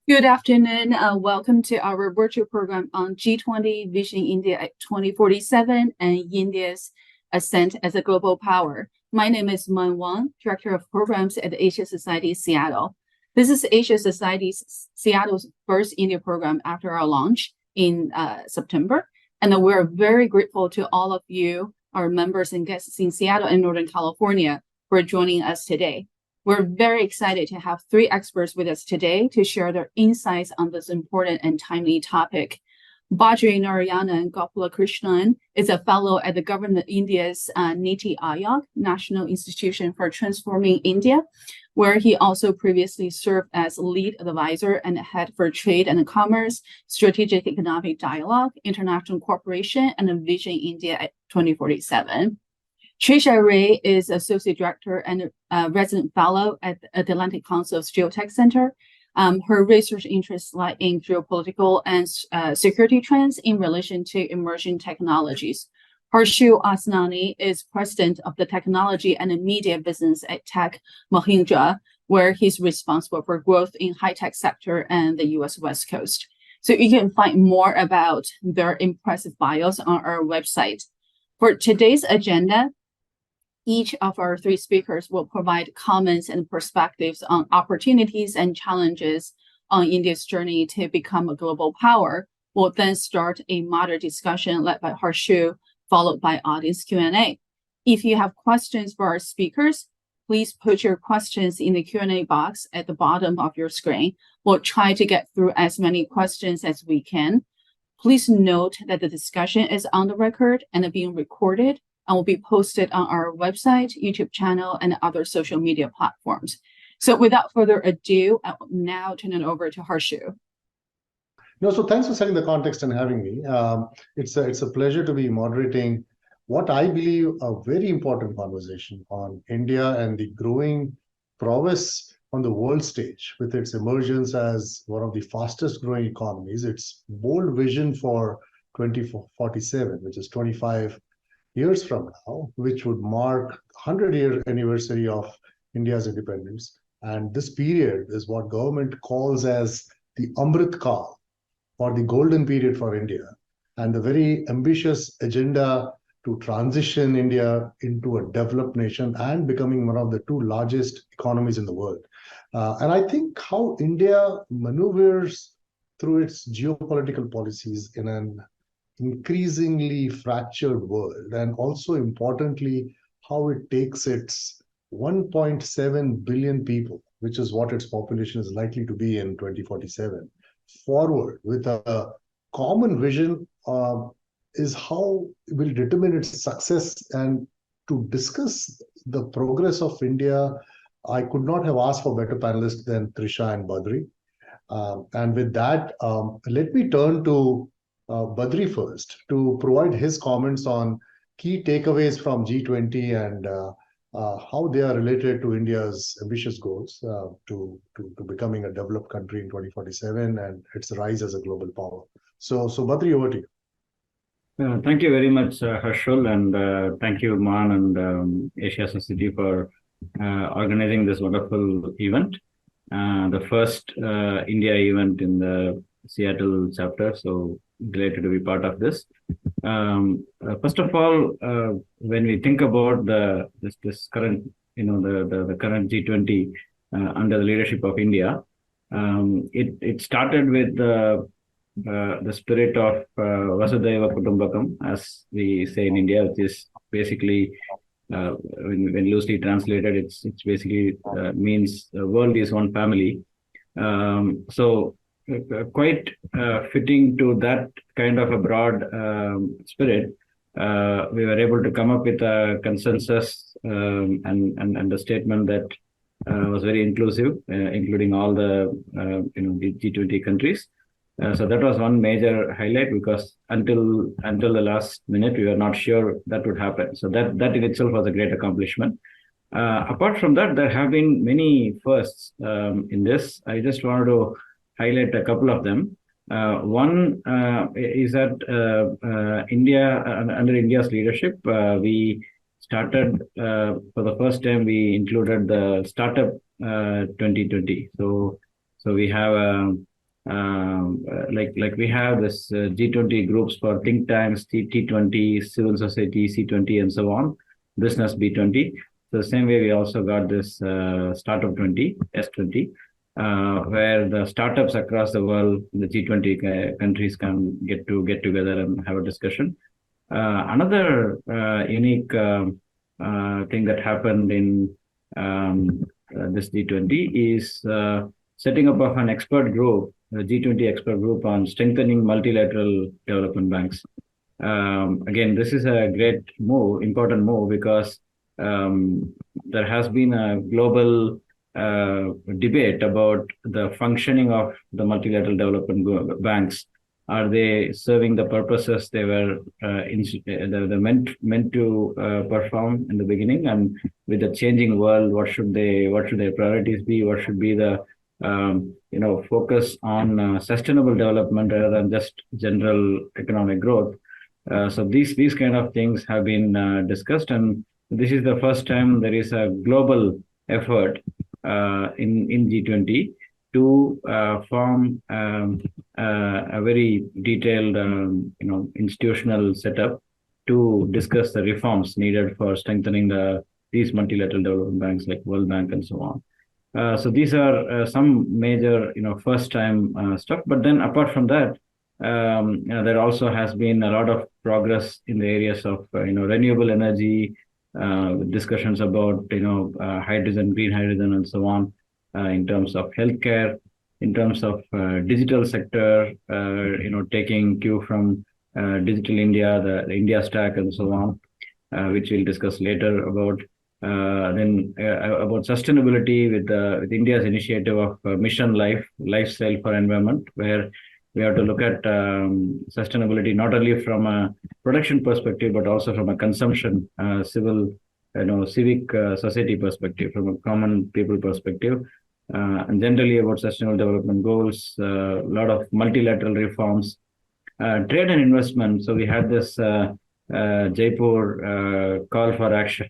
Good afternoon. Welcome to our virtual program on G20 Vision India at 2047 and India's Ascent as a Global Power. My name is Man Wang, Director of Programs at the Asia Society Seattle. This is Asia Society's Seattle's first India program after our launch in September. And we're very grateful to all of you, our members and guests in Seattle and Northern California, for joining us today. We're very excited to have three experts with us today to share their insights on this important and timely topic. Badri Narayanan Gopalakrishnan is a fellow at the Government of India's NITI Aayog, National Institution for Transforming India, where he also previously served as lead advisor and head for trade and commerce, strategic economic dialogue, international cooperation, and Vision India at 2047. Trisha Ray is Associate Director and Resident Fellow at the Atlantic Council's GeoTech Center. Her research interests lie in geopolitical and security trends in relation to emerging technologies. Harshul Asnani is President of the Technology and Media Business at Tech Mahindra, where he's responsible for growth in high-tech sector and the U.S. West Coast. So you can find more about their impressive bios on our website. For today's agenda, each of our three speakers will provide comments and perspectives on opportunities and challenges on India's journey to become a global power. We'll then start a moderate discussion led by Harshul, followed by audience Q&A. If you have questions for our speakers, please put your questions in the Q&A box at the bottom of your screen. We'll try to get through as many questions as we can. Please note that the discussion is on the record and being recorded and will be posted on our website, YouTube channel, and other social media platforms. So without further ado, I will now turn it over to Harshul. So thanks for setting the context and having me. It's a pleasure to be moderating what I believe a very important conversation on India and the growing prowess on the world stage with its emergence as one of the fastest growing economies, its bold vision for 2047, which is 25 years from now, which would mark 100-year anniversary of India's independence. And this period is what government calls as the Amrit Kaal, or the golden period for India, and the very ambitious agenda to transition India into a developed nation and becoming one of the two largest economies in the world. And I think how India maneuvers through its geopolitical policies in an increasingly fractured world, and also importantly, how it takes its 1.7 billion people, which is what its population is likely to be in 2047, forward with a common vision is how it will determine its success. And to discuss the progress of India, I could not have asked for better panelists than Trisha and Badri. And with that, let me turn to Badri first to provide his comments on key takeaways from G20 and how they are related to India's ambitious goals to becoming a developed country in 2047 and its rise as a global power. So Badri, over to you. Thank you very much, Harshul, and thank you, Man and Asia Society for organizing this wonderful event, the first India event in the Seattle chapter. So delighted to be part of this. First of all, when we think about this current, the current G20 under the leadership of India, it started with the spirit of Vasudhaiva Kutumbakam, as we say in India, which is basically when loosely translated, it's basically means the world is one family. So quite fitting to that kind of a broad spirit, we were able to come up with a consensus and a statement that was very inclusive, including all the the G20 countries. So that was one major highlight, because until the last minute we were not sure that would happen. So that in itself was a great accomplishment. Apart from that, there have been many firsts in this. I just wanted to highlight a couple of them. One is that India, under India's leadership, we started for the first time, we included the Startup 2020. So we have like we have this G20 groups for think tanks, T20, civil society, C20, and so on, business B20. So the same way we also got this startup 20, S20, where the startups across the world, the G20 countries can get together and have a discussion. Another unique thing that happened in this G20 is setting up of an expert group, a G20 expert group on strengthening multilateral development banks. Again, this is a great move, important move, because there has been a global debate about the functioning of the multilateral development banks. Are they serving the purposes they were meant to perform in the beginning? And with the changing world, what should their priorities be? What should be the focus on sustainable development rather than just general economic growth? So these kind of things have been discussed, and this is the first time there is a global effort in G20 to form a very detailed institutional setup to discuss the reforms needed for strengthening these multilateral development banks like World Bank and so on. So these are some major first time stuff. But then apart from that, there also has been a lot of progress in the areas of renewable energy, discussions about hydrogen, green hydrogen, and so on. In terms of healthcare, in terms of digital sector, taking cue from Digital India, the India Stack, and so on, which we'll discuss later about. Then about sustainability with India's initiative of Mission Lifestyle for Environment, where we have to look at sustainability not only from a production perspective but also from a consumption, civic society perspective, from a common people perspective. And generally about sustainable development goals, a lot of multilateral reforms, trade and investment. So we had this Jaipur call for action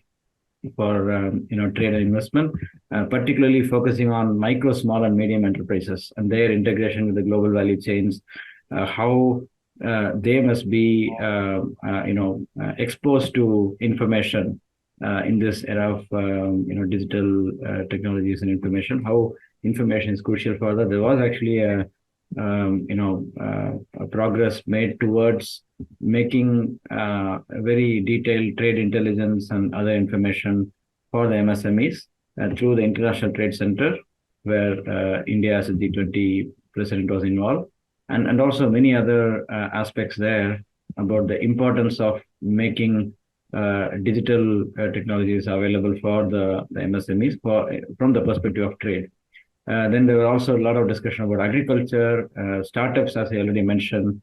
for trade and investment, particularly focusing on micro, small, and medium enterprises and their integration with the global value chains, how they must be exposed to information. In this era of digital technologies and information, how information is crucial for that. There was actually a progress made towards making a very detailed trade intelligence and other information for the MSMEs through the International Trade Center, where India as a G20 president was involved, and also many other aspects there about the importance of making digital technologies available for the MSMEs from the perspective of trade. Then there were also a lot of discussion about agriculture, startups, as I already mentioned,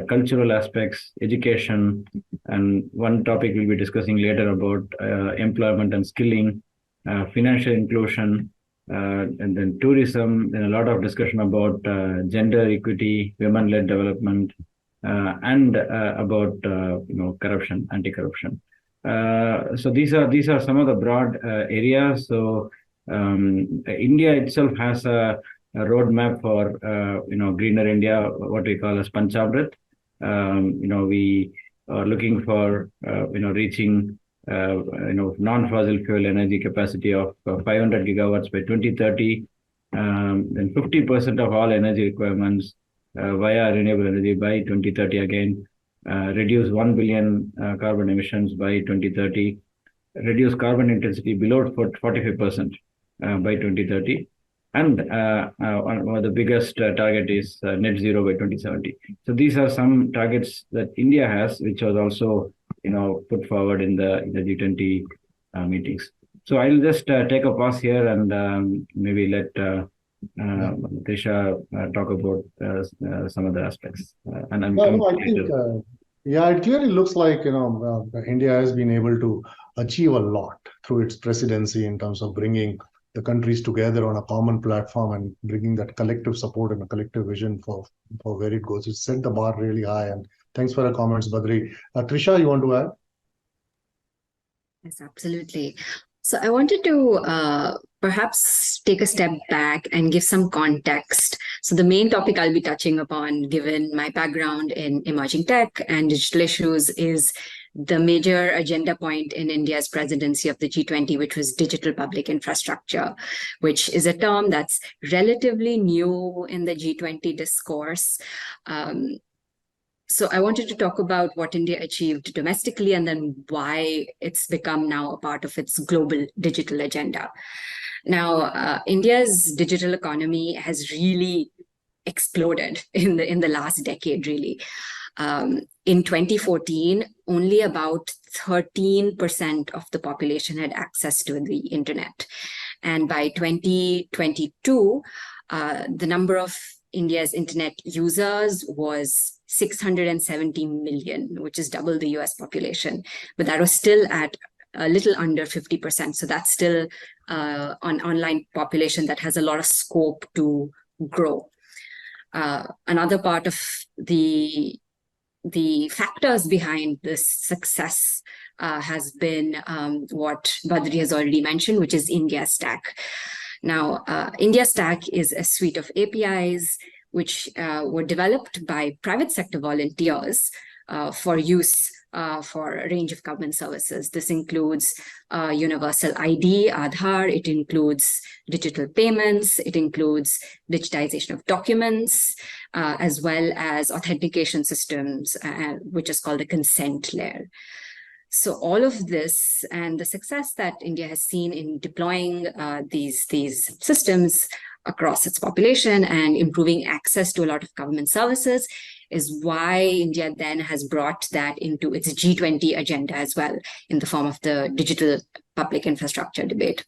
cultural aspects, education, and one topic we'll be discussing later about employment and skilling, financial inclusion, and then tourism. Then a lot of discussion about gender equity, women-led development, and about corruption, anti-corruption. So these are some of the broad areas. So India itself has a roadmap for greener India, what we call as Panchamrit. We are looking for reaching non-fossil fuel energy capacity of 500 gigawatts by 2030, then 50% of all energy requirements via renewable energy by 2030 again, reduce 1 billion carbon emissions by 2030, reduce carbon intensity below 45% by 2030, and one of the biggest target is net zero by 2070. So these are some targets that India has, which was also put forward in the G20 meetings. So I'll just take a pause here and maybe let Trisha talk about some of the aspects. And I'm I think, it clearly looks like India has been able to achieve a lot through its presidency in terms of bringing the countries together on a common platform and bringing that collective support and a collective vision for where it goes. It's set the bar really high. And thanks for your comments, Badri. Trisha, you want to add? Yes, absolutely. So I wanted to perhaps take a step back and give some context. So the main topic I'll be touching upon, given my background in emerging tech and digital issues, is the major agenda point in India's presidency of the G20, which was digital public infrastructure, which is a term that's relatively new in the G20 discourse. So I wanted to talk about what India achieved domestically and then why it's become now a part of its global digital agenda. Now, India's digital economy has really exploded in the last decade, really. In 2014, only about 13% of the population had access to the internet. And by 2022, the number of India's internet users was 670 million, which is double the US population. But that was still at a little under 50%. So that's still an online population that has a lot of scope to grow. Another part of the factors behind this success has been what Badri has already mentioned, which is India Stack. Now, India Stack is a suite of APIs which were developed by private sector volunteers for use for a range of government services. This includes universal ID, Aadhaar, it includes digital payments, it includes digitization of documents, as well as authentication systems, which is called the consent layer. So all of this and the success that India has seen in deploying these systems across its population and improving access to a lot of government services is why India then has brought that into its G20 agenda as well in the form of the digital public infrastructure debate.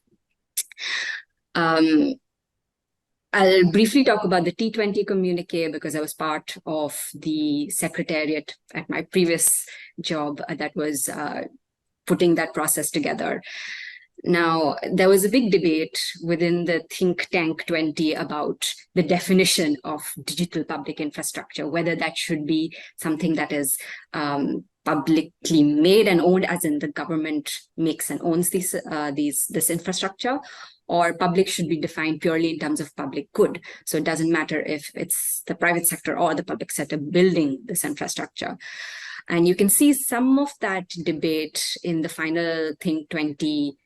I'll briefly talk about the T20 communique because I was part of the secretariat at my previous job that was putting that process together. Now, there was a big debate within the think tank 20 about the definition of digital public infrastructure, whether that should be something that is publicly made and owned, as in the government makes and owns this infrastructure, or public should be defined purely in terms of public good. So it doesn't matter if it's the private sector or the public sector building this infrastructure. And you can see some of that debate in the final Think 20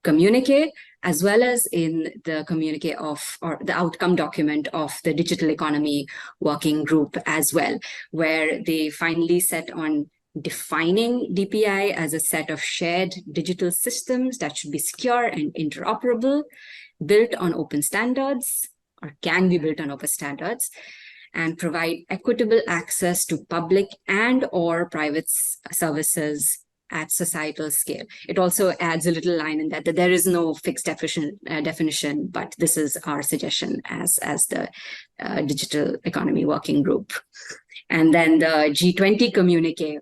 communique, as well as in the communique of, or the outcome document of the Digital Economy Working Group as well, where they finally set on defining DPI as a set of shared digital systems that should be secure and interoperable, built on open standards, or can be built on open standards, and provide equitable access to public and or private services at societal scale. It also adds a little line in that there is no fixed definition, but this is our suggestion as the Digital Economy Working Group. And then the G20 communique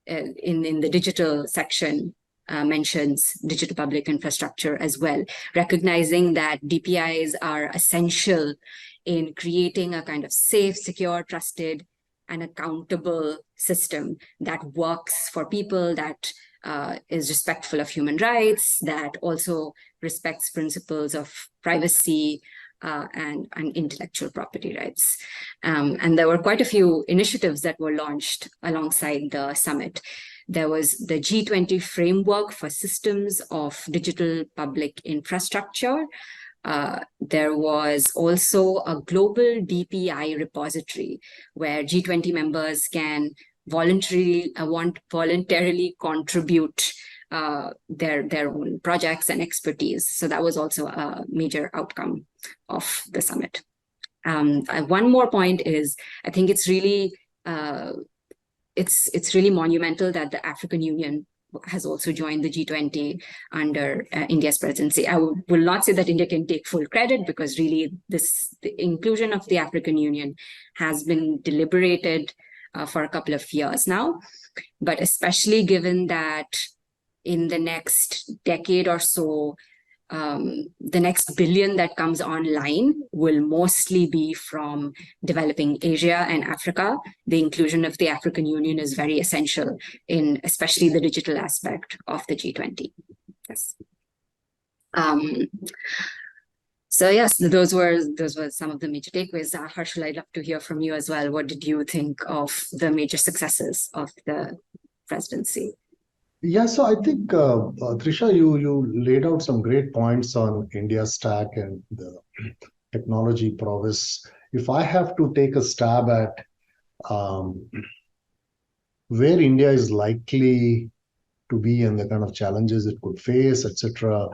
in the digital section mentions digital public infrastructure as well, recognizing that DPIs are essential in creating a kind of safe, secure, trusted, and accountable system that works for people, that is respectful of human rights, that also respects principles of privacy and intellectual property rights. And there were quite a few initiatives that were launched alongside the summit. There was the G20 framework for systems of digital public infrastructure. There was also a global DPI repository where G20 members can voluntarily contribute their own projects and expertise. So that was also a major outcome of the summit. One more point is, I think it's really it's really monumental that the African Union has also joined the G20 under India's presidency. I will not say that India can take full credit, because really the inclusion of the African Union has been deliberated for a couple of years now. But especially given that in the next decade or so, the next billion that comes online will mostly be from developing Asia and Africa. The inclusion of the African Union is very essential in especially the digital aspect of the G20. Yes. Um, so yes, those were some of the major takeaways. Harshul, I'd love to hear from you as well. What did you think of the major successes of the presidency? Yeah, so I think, Trisha, you laid out some great points on India's stack and the technology prowess. If I have to take a stab at um, where India is likely to be and the kind of challenges it could face, etc.,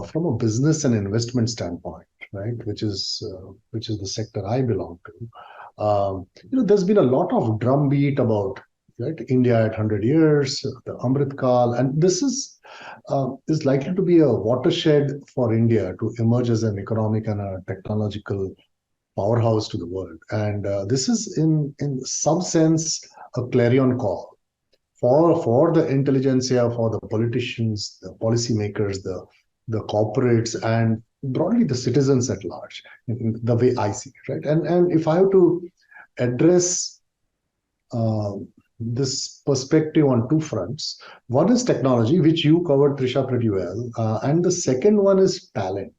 from a business and investment standpoint, right, which is the sector I belong to. There's been a lot of drumbeat about, right, India at 100 years, the Amrit Kal, and this is likely to be a watershed for India to emerge as an economic and a technological powerhouse to the world. And this is in some sense a clarion call for the intelligentsia, for the politicians, the policymakers, the corporates, and broadly the citizens at large, in the way I see it, right? And if I have to address this perspective on two fronts, one is technology, which you covered, Trisha, pretty well, and the second one is talent.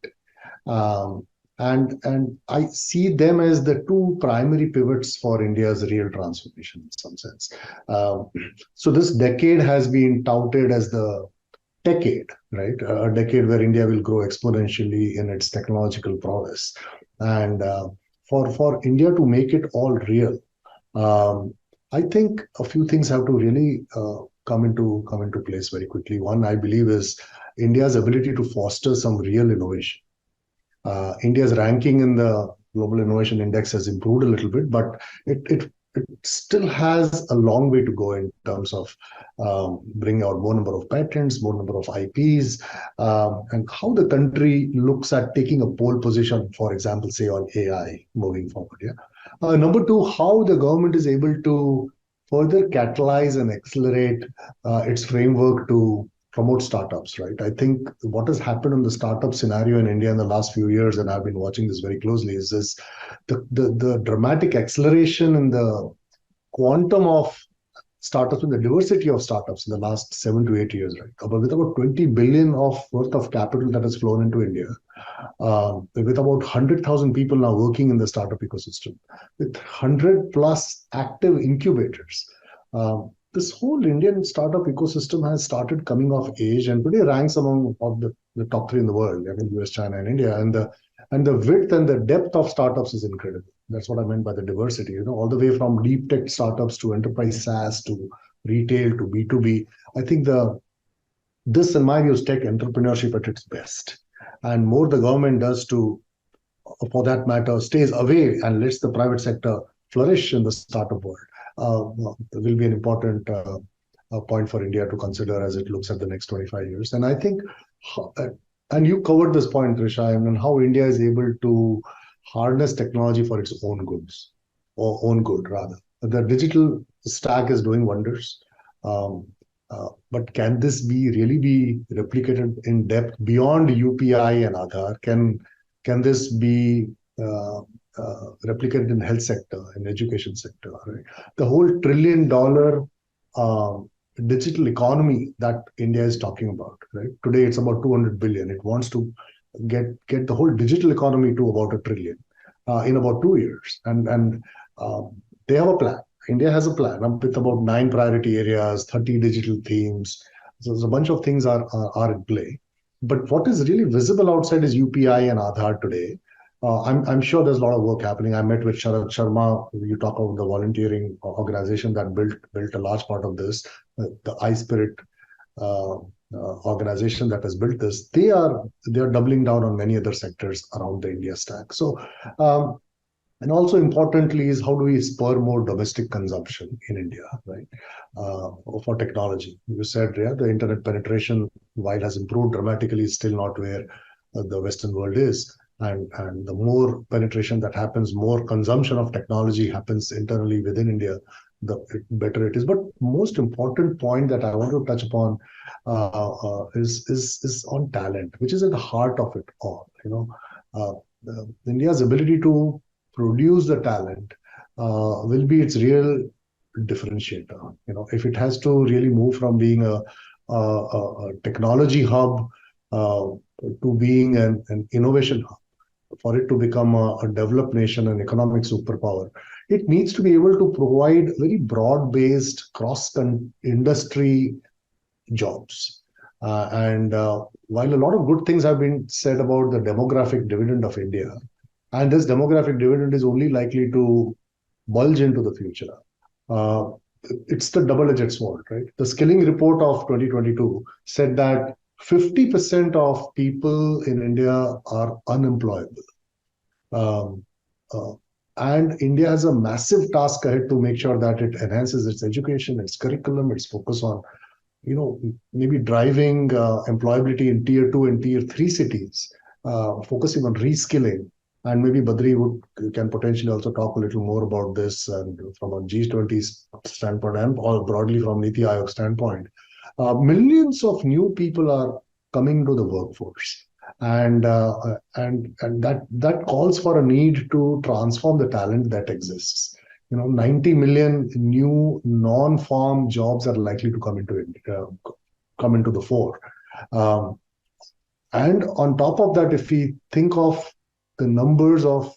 Um, and I see them as the two primary pivots for India's real transformation in some sense. So this decade has been touted as the decade, right? A decade where India will grow exponentially in its technological prowess. And for India to make it all real, I think a few things have to really come into place very quickly. One, I believe, is India's ability to foster some real innovation. India's ranking in the Global Innovation Index has improved a little bit, but it still has a long way to go in terms of bringing out more number of patents, more number of IPs, and how the country looks at taking a pole position, for example, say on AI moving forward. Yeah. Number two, how the government is able to further catalyze and accelerate its framework to promote startups, right? I think what has happened in the startup scenario in India in the last few years, and I've been watching this very closely, is this the dramatic acceleration in the quantum of startups and the diversity of startups in the last 7 to 8 years, right? With about 20 billion of worth of capital that has flown into India, with about 100,000 people now working in the startup ecosystem, with 100 plus active incubators. This whole Indian startup ecosystem has started coming of age and today ranks among of the top 3 in the world. I mean, US, China, and India. And the width and the depth of startups is incredible. That's what I meant by the diversity, all the way from deep tech startups to enterprise SaaS to retail to B2B. I think this, in my view, is tech entrepreneurship at its best. And more the government does to, for that matter, stays away and lets the private sector flourish in the startup world, will be an important point for India to consider as it looks at the next 25 years. And I think, and you covered this point, Trisha, and how India is able to harness technology for its own goods, or own good rather. The digital stack is doing wonders. But can this really be replicated in depth beyond UPI and Aadhaar? Can this be replicated in health sector, in education sector, right? The whole $1 trillion digital economy that India is talking about, right? Today it's about 200 billion. It wants to get the whole digital economy to about $1 trillion in about 2 years. And they have a plan. India has a plan with about 9 priority areas, 30 digital themes. So there's a bunch of things are in play. But what is really visible outside is UPI and Aadhaar today. I'm sure there's a lot of work happening. I met with Sharad Sharma. You talk about the volunteering organization that built a large part of this, the iSpirit organization that has built this. They are doubling down on many other sectors around the India stack. So, and also importantly is how do we spur more domestic consumption in India, right? For technology. You said, yeah, the internet penetration, while has improved dramatically, is still not where the Western world is. And the more penetration that happens, more consumption of technology happens internally within India, the better it is. But most important point that I want to touch upon is on talent, which is at the heart of it all. India's ability to produce the talent will be its real differentiator. If it has to really move from being a technology hub to being an innovation hub, for it to become a developed nation, an economic superpower, it needs to be able to provide very broad-based cross-industry jobs. While a lot of good things have been said about the demographic dividend of India, and this demographic dividend is only likely to bulge into the future, it's the double-edged sword, right? The skilling report of 2022 said that 50% of people in India are unemployable. And India has a massive task ahead to make sure that it enhances its education, its curriculum, its focus on, maybe driving employability in tier 2 and tier 3 cities, focusing on reskilling. And maybe Badri can potentially also talk a little more about this, and from a G20 standpoint and or broadly from NITI Aayog standpoint. Millions of new people are coming to the workforce, and that calls for a need to transform the talent that exists. 90 million new non-farm jobs are likely to come into the fore. And on top of that, if we think of the numbers of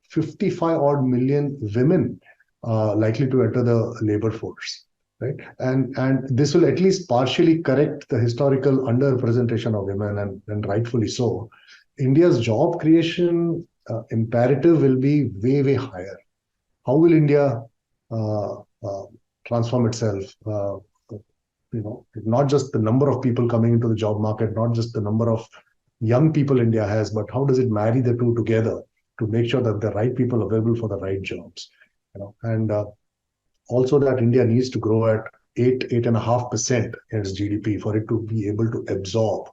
55 odd million women likely to enter the labor force, right? And this will at least partially correct the historical underrepresentation of women, and rightfully so. India's job creation imperative will be way, way higher. How will India transform itself? Not just the number of people coming into the job market, not just the number of young people India has, but how does it marry the two together to make sure that the right people are available for the right jobs? And also that India needs to grow at 8.5% in its GDP for it to be able to absorb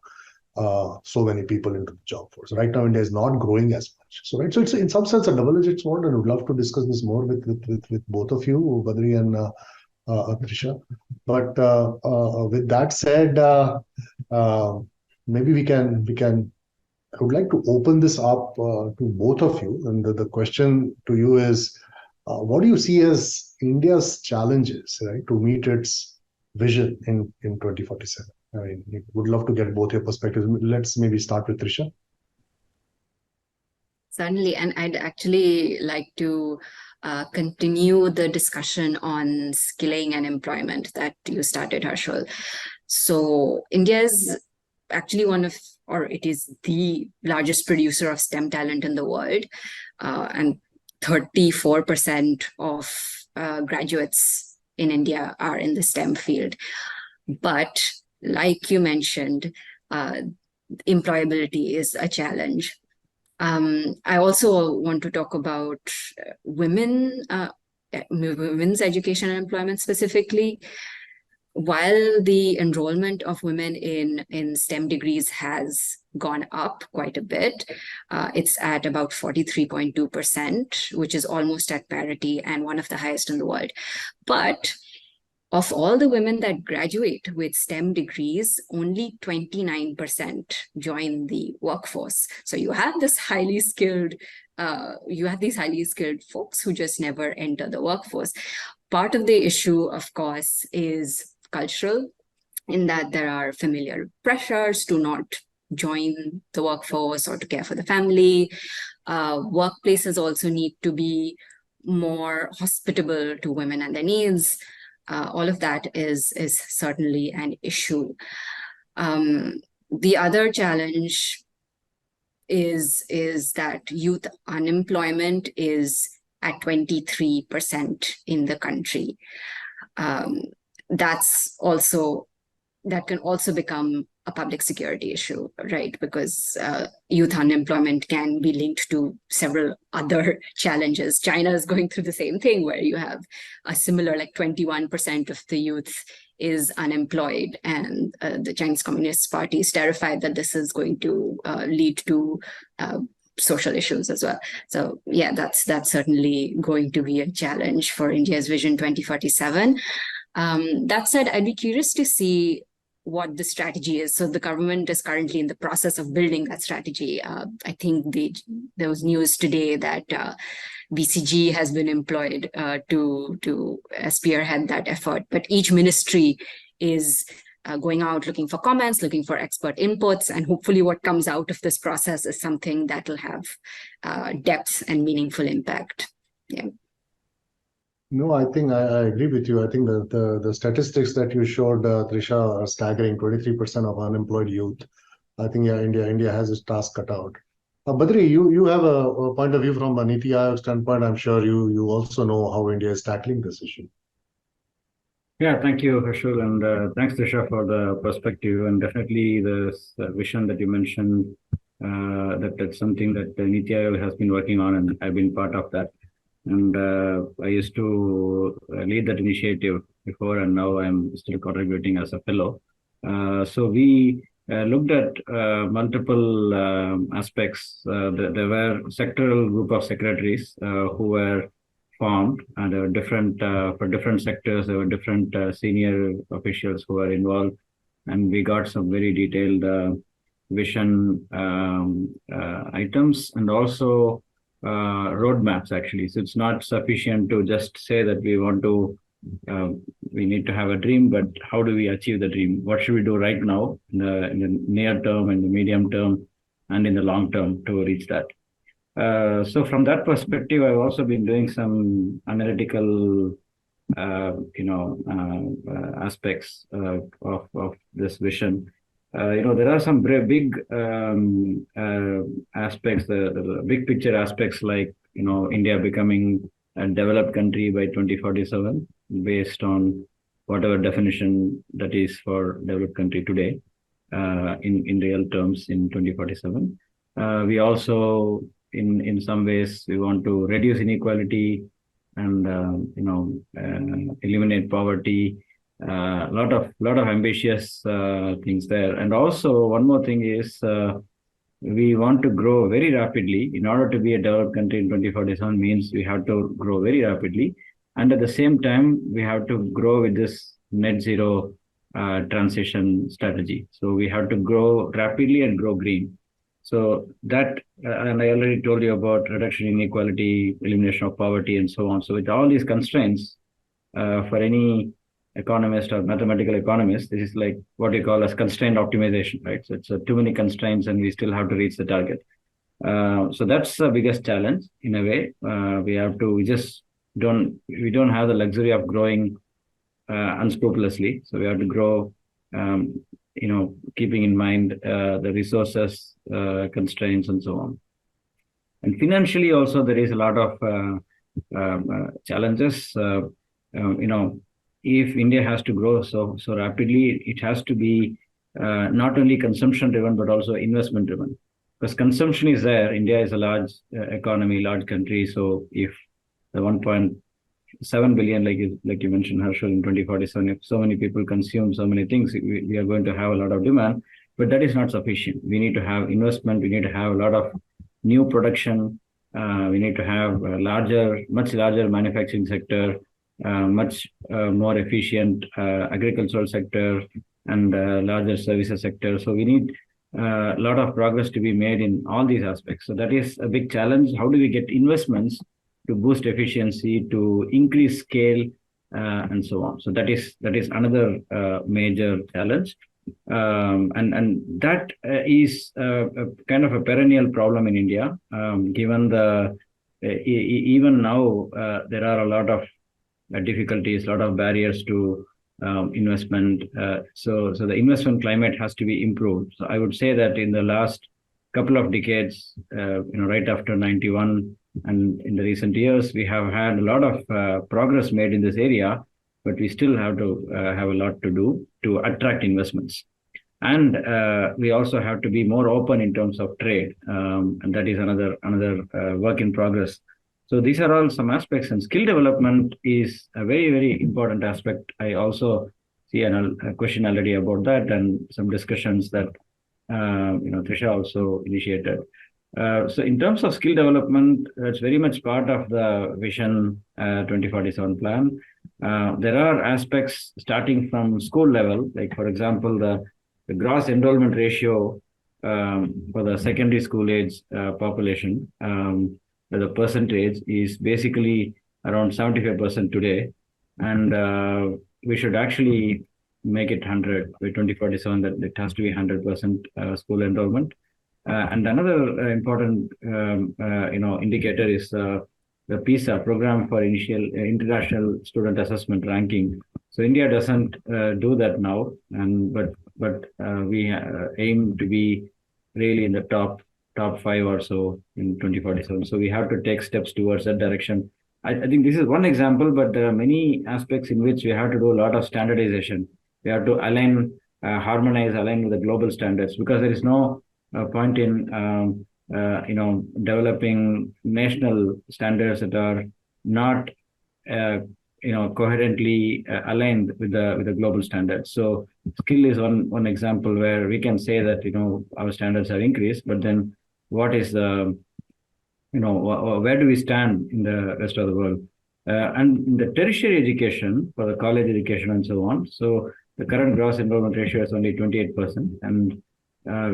so many people into the job force. Right now, India is not growing as much. So it's in some sense a double-edged sword, and I would love to discuss this more with both of you, Badri and Trisha. But with that said, maybe we can. I would like to open this up to both of you, and the question to you is, what do you see as India's challenges, right, to meet its vision in 2047? I mean, would love to get both your perspectives. Let's maybe start with Trisha. Certainly, and I'd actually like to continue the discussion on skilling and employment that you started, Harshul. So India is actually it is the largest producer of STEM talent in the world, and 34% of graduates in India are in the STEM field. But like you mentioned, employability is a challenge. I also want to talk about women's education and employment specifically. While the enrollment of women in STEM degrees has gone up quite a bit, it's at about 43.2%, which is almost at parity and one of the highest in the world. But of all the women that graduate with STEM degrees, only 29% join the workforce. So you have these highly skilled folks who just never enter the workforce. Part of the issue, of course, is cultural, in that there are familiar pressures to not join the workforce or to care for the family. Workplaces also need to be more hospitable to women and their needs. All of that is certainly an issue. The other challenge is that youth unemployment is at 23% in the country. That can also become a public security issue, right? Because youth unemployment can be linked to several other challenges. China is going through the same thing, where you have a similar, like 21% of the youth is unemployed, and the Chinese Communist Party is terrified that this is going to lead to social issues as well. So yeah, that's certainly going to be a challenge for India's Vision 2047. That said, I'd be curious to see what the strategy is. So the government is currently in the process of building that strategy. I think there was news today that BCG has been employed to spearhead that effort, but each ministry is going out, looking for comments, looking for expert inputs, and hopefully what comes out of this process is something that will have depth and meaningful impact. Yeah. No, I think I agree with you. I think the statistics that you showed, Trisha, are staggering. 23% of unemployed youth. I think India has its task cut out. Badri, you have a point of view from a NITI Aayog standpoint. I'm sure you also know how India is tackling this issue. Yeah, thank you, Harshul, and thanks, Trisha, for the perspective. And definitely the vision that you mentioned, that's something that the NITI Aayog has been working on, and I've been part of that. And I used to lead that initiative before, and now I'm still contributing as a fellow. So we looked at multiple aspects. There were sectoral group of secretaries who were formed, and there were different for different sectors. There were different senior officials who were involved, and we got some very detailed vision items and also roadmaps, actually. So it's not sufficient to just say that we need to have a dream, but how do we achieve the dream? What should we do right now in the near term, in the medium term, and in the long term to reach that? So from that perspective, I've also been doing some analytical, aspects of this vision. There are some big aspects, the big picture aspects, like, India becoming a developed country by 2047, based on whatever definition that is for developed country today, in real terms in 2047. We also, in some ways, we want to reduce inequality and, eliminate poverty. A lot of ambitious things there. And also one more thing is we want to grow very rapidly. In order to be a developed country in 2047 means we have to grow very rapidly. And at the same time, we have to grow with this net zero transition strategy. So we have to grow rapidly and grow green. So that, and I already told you about reduction in inequality, elimination of poverty, and so on. So with all these constraints, for any economist or mathematical economist, this is like what you call as constraint optimization, right? So it's too many constraints and we still have to reach the target. So that's the biggest challenge in a way. We don't have the luxury of growing unscrupulously. So we have to grow, keeping in mind the resources, constraints, and so on. And financially also, there is a lot of challenges. If India has to grow so rapidly, it has to be not only consumption driven, but also investment driven. Because consumption is there. India is a large economy, large country. So if the 1.7 billion, like you mentioned, Harshul, in 2047, if so many people consume so many things, we are going to have a lot of demand. But that is not sufficient. We need to have investment. We need to have a lot of new production. We need to have a much larger manufacturing sector, much more efficient agricultural sector, and larger services sector. So we need a lot of progress to be made in all these aspects. So that is a big challenge. How do we get investments to boost efficiency, to increase scale, and so on? So that is another major challenge. And that is a kind of a perennial problem in India, given even now there are a lot of difficulties, a lot of barriers to investment. So the investment climate has to be improved. So I would say that in the last couple of decades, right after 91 and in the recent years, we have had a lot of progress made in this area, but we still have to have a lot to do to attract investments. And we also have to be more open in terms of trade, and that is another work in progress. So these are all some aspects, and skill development is a very, very important aspect. I also see a question already about that, and some discussions that Trisha also initiated. So in terms of skill development, it's very much part of the Vision 2047 plan. There are aspects starting from school level, like for example, the gross enrollment ratio for the secondary school age population. The percentage is basically around 75% today, and we should actually make it 100 by 2047. That it has to be 100% school enrollment. And another important indicator is the PISA program for international student assessment ranking. So India doesn't do that now, but we aim to be really in the top 5 or so in 2047. So we have to take steps towards that direction. I think this is one example, but there are many aspects in which we have to do a lot of standardization. We have to align, align with the global standards, because there is no point in developing national standards that are not coherently aligned with the global standards. So skill is one example where we can say that our standards have increased, but then what is the where do we stand in the rest of the world? And in the tertiary education, for the college education and so on, so the current gross enrollment ratio is only 28%, and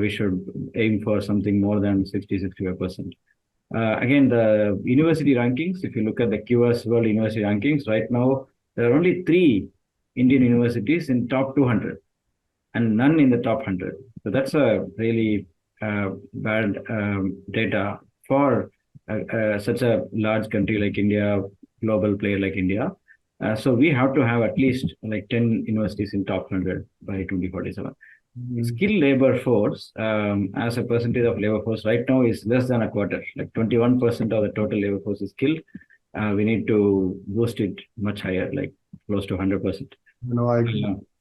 we should aim for something more than 60-65%. Again, the university rankings, if you look at the QS World University Rankings, right now, there are only 3 Indian universities in top 200 and none in the top 100. So that's a really bad data for such a large country like India, global player like India. So we have to have at least like 10 universities in top 100 by 2047. Skilled labor force, as a percentage of labor force right now, is less than a quarter. Like 21% of the total labor force is skilled. We need to boost it much higher, like close to 100%.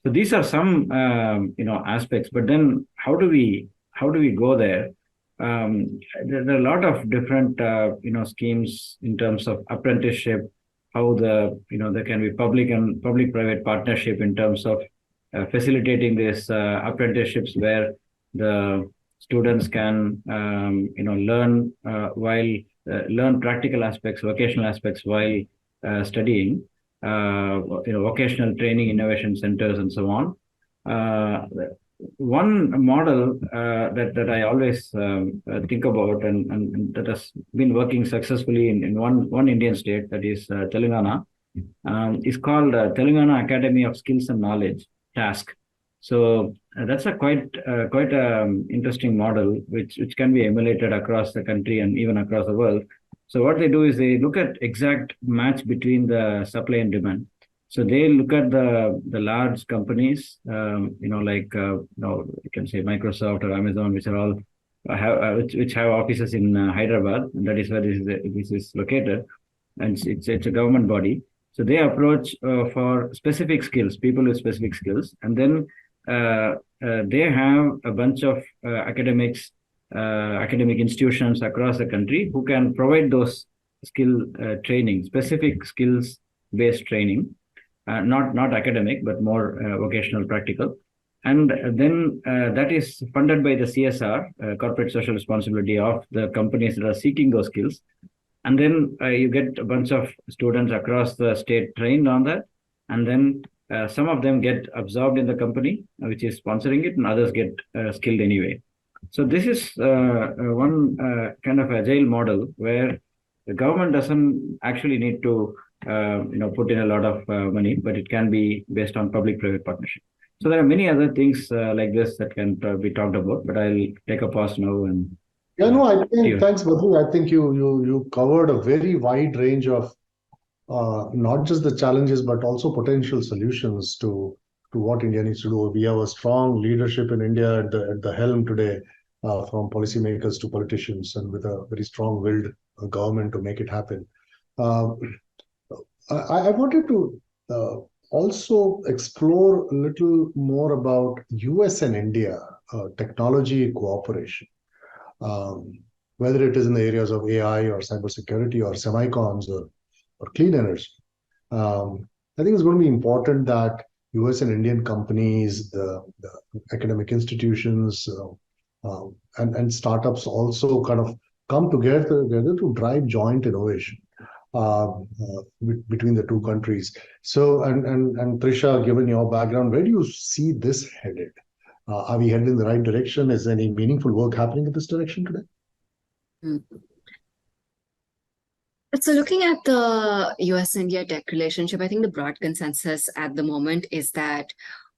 So these are some aspects. But then how do we go there? There are a lot of different schemes in terms of apprenticeship. How there can be public-private partnership in terms of facilitating these apprenticeships where the students can learn practical aspects, vocational aspects while studying, vocational training innovation centers and so on. One model that I always think about and that has been working successfully in one Indian state, that is Telangana, is called Telangana Academy of Skills and Knowledge, TASK. So that's a quite interesting model which can be emulated across the country and even across the world. So what they do is they look at exact match between the supply and demand. So they look at the large companies, like you can say Microsoft or Amazon, which are all which have offices in Hyderabad. And that is where this is located, and it's a government body. So they approach for specific skills, people with specific skills, and then they have a bunch of academic institutions across the country who can provide those skill training, specific skills-based training, not academic, but more vocational, practical. And then that is funded by the CSR, corporate social responsibility of the companies that are seeking those skills. And then you get a bunch of students across the state trained on that. And then some of them get absorbed in the company, which is sponsoring it, and others get skilled anyway. So this is one kind of agile model where the government doesn't actually need to put in a lot of money, but it can be based on public-private partnership. So there are many other things like this that can be talked about, but I'll take a pause now and. I think thanks, Badri. I think you covered a very wide range of not just the challenges but also potential solutions to what India needs to do. We have a strong leadership in India at the helm today, from policymakers to politicians, and with a very strong-willed government to make it happen. I wanted to also explore a little more about US and India technology cooperation, whether it is in the areas of AI or cybersecurity or semicons or clean energy. I think it's going to be important that US and Indian companies, the academic institutions, and startups also kind of come together to drive joint innovation between the two countries. So, and Trisha, given your background, where do you see this headed? Are we headed in the right direction? Is any meaningful work happening in this direction today? So looking at the US-India tech relationship, I think the broad consensus at the moment is that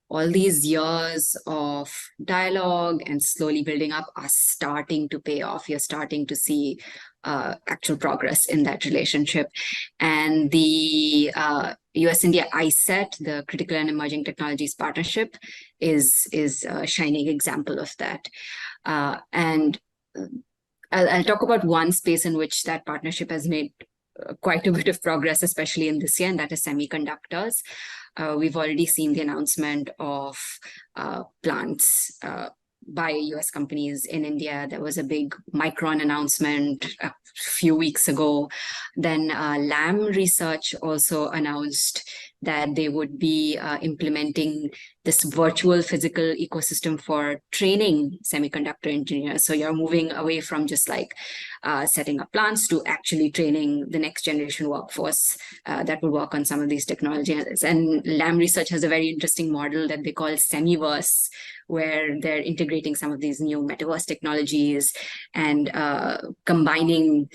all these years of dialogue and slowly building up are starting to pay off. You're starting to see actual progress in that relationship. And the US-India ISET, the Critical and Emerging Technologies Partnership, is a shining example of that. And I'll talk about one space in which that partnership has made quite a bit of progress, especially in this year, and that is semiconductors. We've already seen the announcement of plants by US companies in India. There was a big Micron announcement a few weeks ago. Then Lam Research also announced that they would be implementing this virtual physical ecosystem for training semiconductor engineers. So you're moving away from just like setting up plants to actually training the next generation workforce that will work on some of these technologies. And Lam Research has a very interesting model that they call Semiverse, where they're integrating some of these new metaverse technologies and combining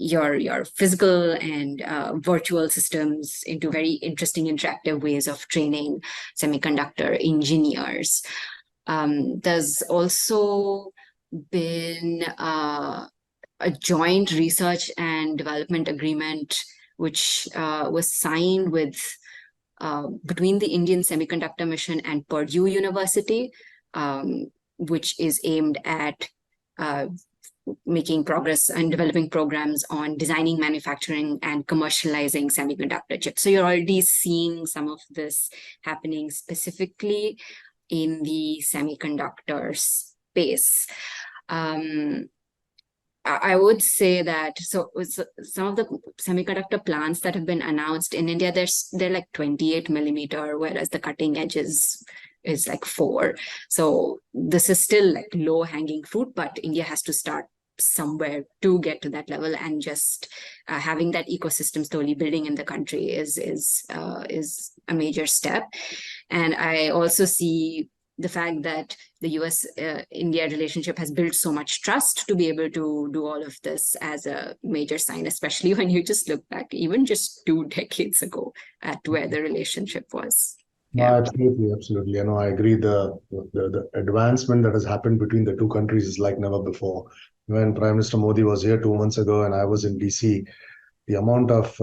your physical and virtual systems into very interesting interactive ways of training semiconductor engineers. There's also been a joint research and development agreement which was signed with between the Indian Semiconductor Mission and Purdue University, which is aimed at making progress and developing programs on designing, manufacturing, and commercializing semiconductor chips. So you're already seeing some of this happening specifically in the semiconductor space. I would say that so some of the semiconductor plants that have been announced in India, they're like 28 millimeter, whereas the cutting edge is like 4. So this is still like low hanging fruit, but India has to start somewhere to get to that level, and just having that ecosystem slowly building in the country is a major step. And I also see the fact that the US-India relationship has built so much trust to be able to do all of this as a major sign, especially when you just look back even just 2 decades ago at where the relationship was. Yeah. No, absolutely. You know, I agree. The advancement that has happened between the two countries is like never before. When Prime Minister Modi was here 2 months ago and I was in DC, the amount of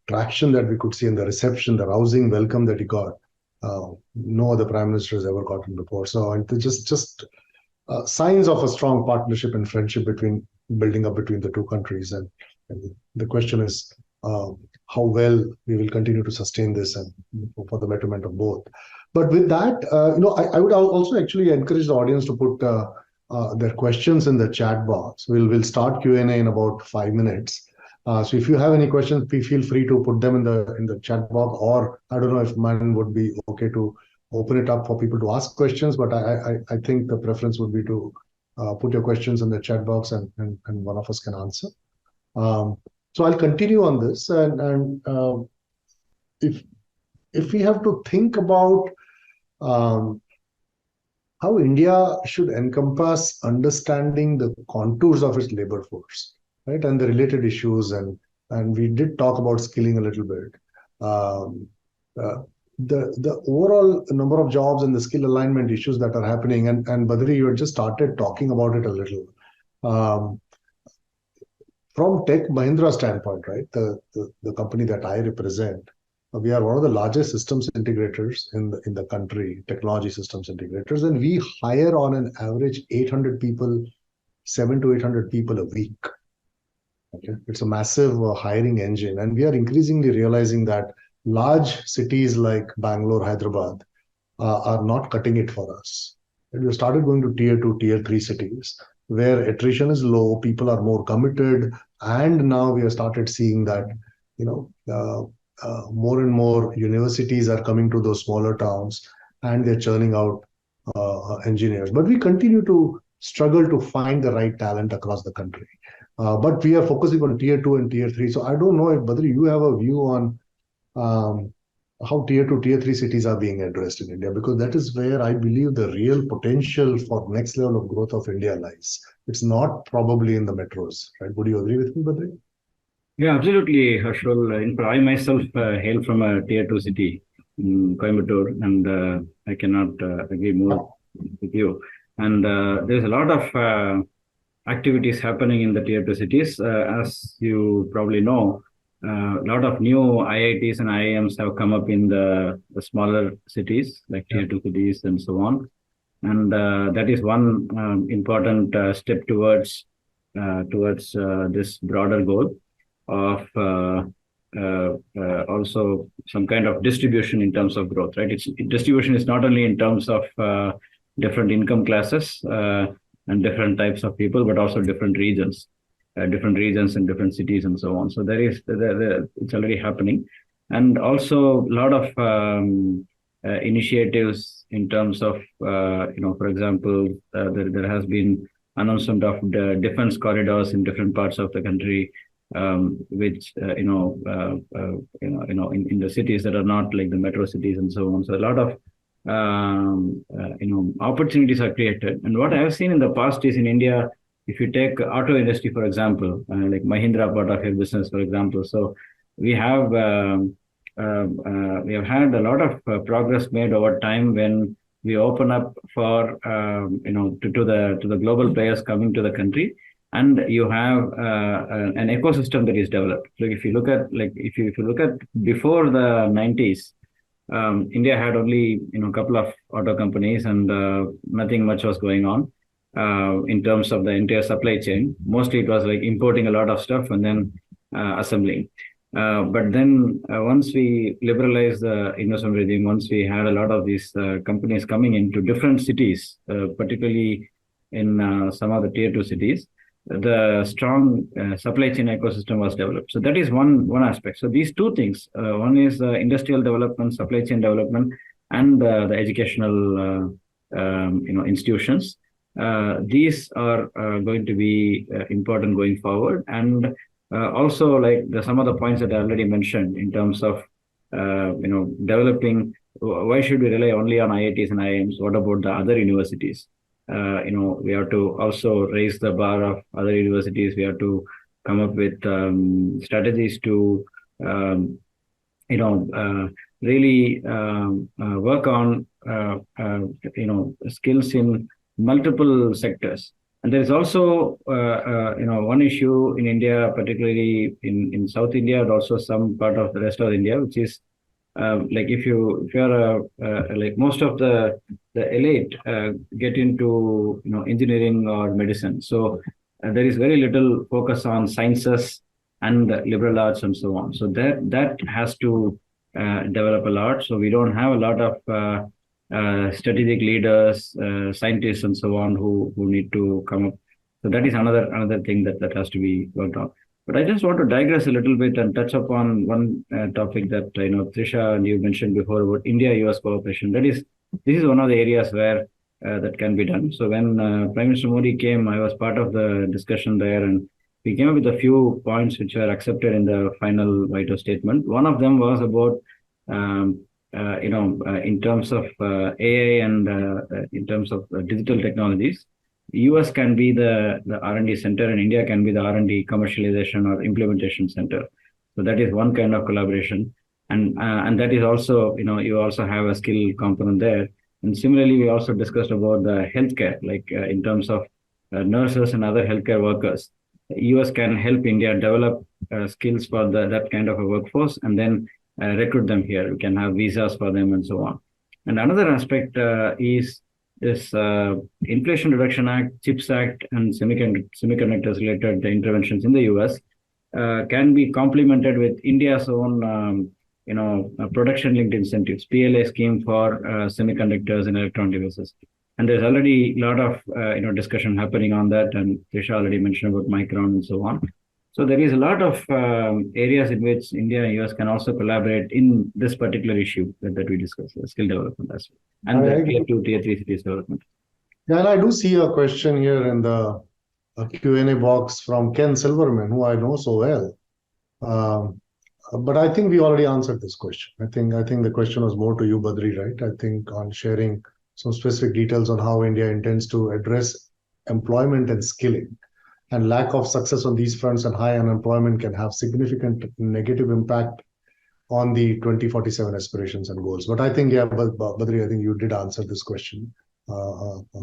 traction that we could see in the reception, the rousing welcome that he got, no other Prime Minister has ever gotten before. So it's just signs of a strong partnership and friendship building up between the two countries. And the question is, how well we will continue to sustain this and for the betterment of both. But with that, I would also actually encourage the audience to put their questions in the chat box. We'll start Q&A in about 5 minutes. So if you have any questions, please feel free to put them in the chat box, or I don't know if mine would be okay to open it up for people to ask questions, but I think the preference would be to put your questions in the chat box and one of us can answer. So I'll continue on this, and if we have to think about how India should encompass understanding the contours of its labor force, right, and the related issues, and we did talk about skilling a little bit. The overall number of jobs and the skill alignment issues that are happening, and Badri, you had just started talking about it a little. From Tech Mahindra standpoint, right, the company that I represent, we are one of the largest systems integrators in the country, technology systems integrators, and we hire on an average 800 people, 700 to 800 people a week. Okay, it's a massive hiring engine, and we are increasingly realizing that large cities like Bangalore, Hyderabad are not cutting it for us. And we started going to tier 2, tier 3 cities where attrition is low, people are more committed, and now we have started seeing that more and more universities are coming to those smaller towns and they're churning out engineers. But we continue to struggle to find the right talent across the country. But we are focusing on tier 2 and tier 3. So I don't know if, Badri, you have a view on how tier 2, tier 3 cities are being addressed in India, because that is where I believe the real potential for next level of growth of India lies. It's not probably in the metros, right? Would you agree with me, Badri? Yeah, absolutely, Harshul. I myself hail from a tier 2 city, in Coimbatore, and I cannot agree more with you. And there's a lot of activities happening in the tier 2 cities. As you probably know, a lot of new IITs and IIMs have come up in the smaller cities, like tier 2 cities and so on. And that is one important step towards this broader goal of also some kind of distribution in terms of growth, right? Distribution is not only in terms of different income classes and different types of people, but also different regions and different cities and so on. So it's already happening. And also a lot of initiatives in terms of, for example, there has been announcement of the defense corridors in different parts of the country, which in the cities that are not like the metro cities and so on. So a lot of opportunities are created. And what I have seen in the past is in India, if you take auto industry, for example, like Mahindra part of your business, for example. So we have had a lot of progress made over time when we open up for to the global players coming to the country, and you have an ecosystem that is developed. So if you look at before the 90s, India had only a couple of auto companies, and nothing much was going on in terms of the entire supply chain. Mostly it was like importing a lot of stuff and then assembling. But then once we liberalized the investment regime, once we had a lot of these companies coming into different cities, particularly in some of the tier 2 cities, the strong supply chain ecosystem was developed. So that is one aspect. So these two things, one is industrial development, supply chain development, and the educational institutions. These are going to be important going forward. And also, like some of the points that I already mentioned in terms of developing, why should we rely only on IITs and IIMs? What about the other universities? We have to also raise the bar of other universities. We have to come up with strategies to really work on skills in multiple sectors. And there is also one issue in India, particularly in South India, and also some part of the rest of India, which is like if you're like most of the elite get into engineering or medicine. So there is very little focus on sciences and liberal arts and so on. So that has to develop a lot. So we don't have a lot of strategic leaders, scientists and so on who need to come up. So that is another thing that has to be worked on. But I just want to digress a little bit and touch upon one topic that Trisha and you mentioned before about India-US cooperation. This is one of the areas where that can be done. So when Prime Minister Modi came, I was part of the discussion there, and we came up with a few points which were accepted in the final White House statement. One of them was about in terms of AI and in terms of digital technologies. US can be the R&D center, and India can be the R&D commercialization or implementation center. So that is one kind of collaboration. And that is also, you also have a skill component there. And similarly, we also discussed about the healthcare, like in terms of nurses and other healthcare workers. The US can help India develop skills for that kind of a workforce, and then recruit them here. We can have visas for them and so on. And another aspect is this Inflation Reduction Act, CHIPS Act, and semiconductors related interventions in the US can be complemented with India's own, production-linked incentives, PLA scheme for semiconductors and electronic devices. And there's already a lot of discussion happening on that, and Trisha already mentioned about Micron and so on. So there is a lot of areas in which India and US can also collaborate in this particular issue that we discussed, skill development as well, and the tier 2, tier 3 cities development. Yeah, and I do see a question here in the Q&A box from Ken Silverman, who I know so well. But I think we already answered this question. I think the question was more to you, Badri, right? I think on sharing some specific details on how India intends to address employment and skilling. And lack of success on these fronts and high unemployment can have significant negative impact on the 2047 aspirations and goals. But I think, yeah, Badri, I think you did answer this question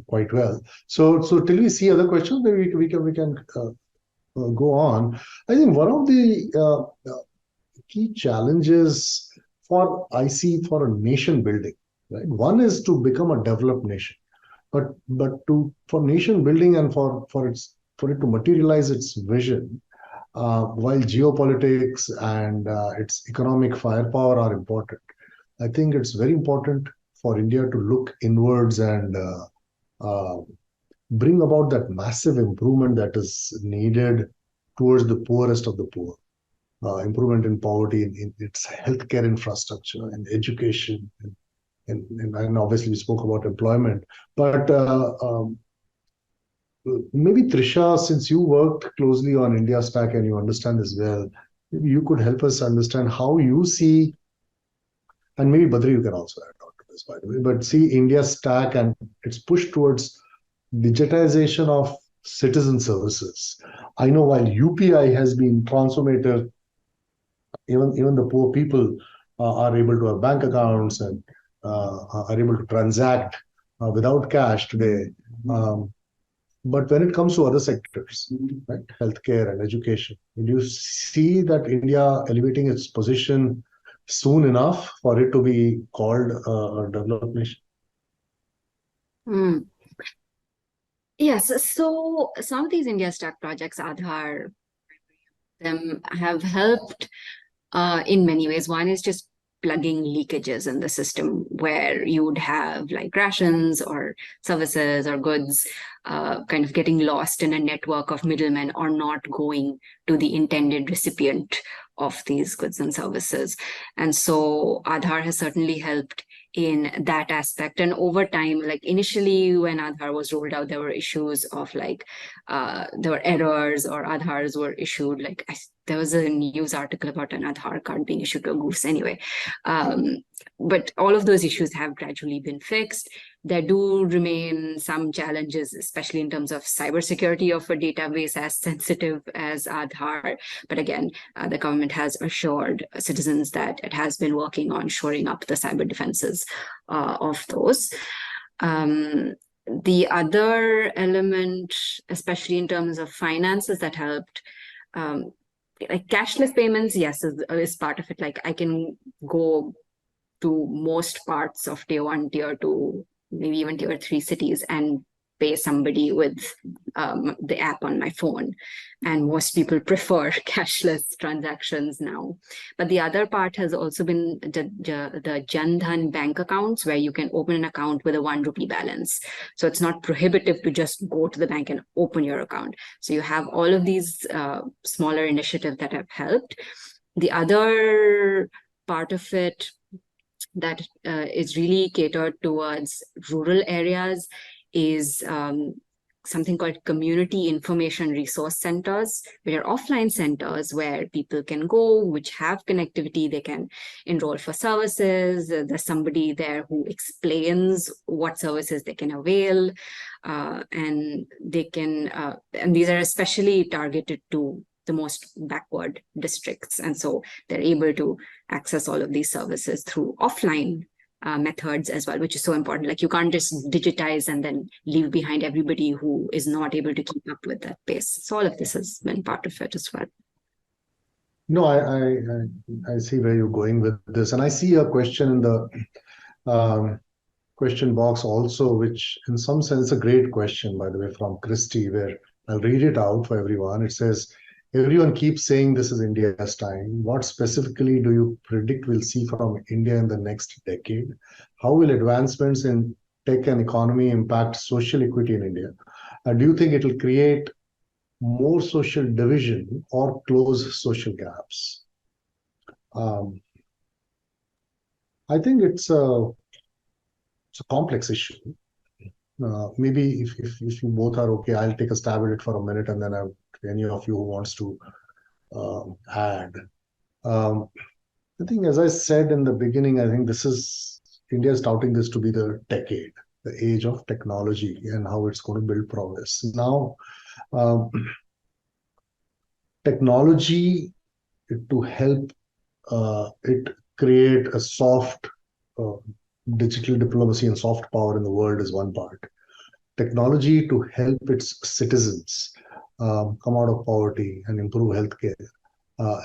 quite well. So till we see other questions, maybe we can go on. I think one of the key challenges I see for a nation building, right? One is to become a developed nation, but for nation building and for it to materialize its vision, while geopolitics and its economic firepower are important, I think it's very important for India to look inwards and bring about that massive improvement that is needed towards the poorest of the poor. Improvement in poverty, in its healthcare infrastructure, and education, and obviously we spoke about employment. But maybe Trisha, since you worked closely on India Stack and you understand this well, maybe you could help us understand how you see, and maybe Badri, you can also add on to this, by the way, but see India Stack and its push towards digitization of citizen services. I know while UPI has been transformative, even the poor people are able to have bank accounts and are able to transact without cash today. But when it comes to other sectors, right, healthcare and education, do you see that India elevating its position soon enough for it to be called a developed nation? Yes, so some of these India Stack projects, Aadhaar, them have helped in many ways. One is just plugging leakages in the system where you would have like rations or services or goods kind of getting lost in a network of middlemen or not going to the intended recipient of these goods and services. And so Aadhaar has certainly helped in that aspect. And over time, like initially when Aadhaar was rolled out, there were issues of like, there were errors or Aadhaars were issued. Like there was a news article about an Aadhaar card being issued to a goose anyway. But all of those issues have gradually been fixed. There do remain some challenges, especially in terms of cybersecurity of a database as sensitive as Aadhaar. But again, the government has assured citizens that it has been working on shoring up the cyber defenses of those. The other element, especially in terms of finances that helped, like cashless payments, yes, is part of it. Like I can go to most parts of tier 1, tier 2, maybe even tier 3 cities and pay somebody with the app on my phone. And most people prefer cashless transactions now. But the other part has also been the Jan Dhan bank accounts, where you can open an account with a 1 rupee balance. So it's not prohibitive to just go to the bank and open your account. So you have all of these smaller initiatives that have helped. The other part of it that is really catered towards rural areas is something called community information resource centers, which are offline centers where people can go, which have connectivity. They can enroll for services. There's somebody there who explains what services they can avail, and they can. And these are especially targeted to the most backward districts, and so they're able to access all of these services through offline methods as well, which is so important. Like you can't just digitize and then leave behind everybody who is not able to keep up with that pace. So all of this has been part of it as well. No, I see where you're going with this, and I see a question in the question box also, which in some sense a great question, by the way, from Christy, where I'll read it out for everyone. It says, everyone keeps saying this is India's time. What specifically do you predict we'll see from India in the next decade? How will advancements in tech and economy impact social equity in India? Do you think it will create more social division or close social gaps? I think it's a complex issue. Maybe if you both are okay, I'll take a stab at it for a minute, and then any of you who wants to add. I think, as I said in the beginning, I think India is touting this to be the decade, the age of technology, and how it's going to build progress. Now, technology to help it create a soft digital diplomacy and soft power in the world is one part. Technology to help its citizens come out of poverty and improve healthcare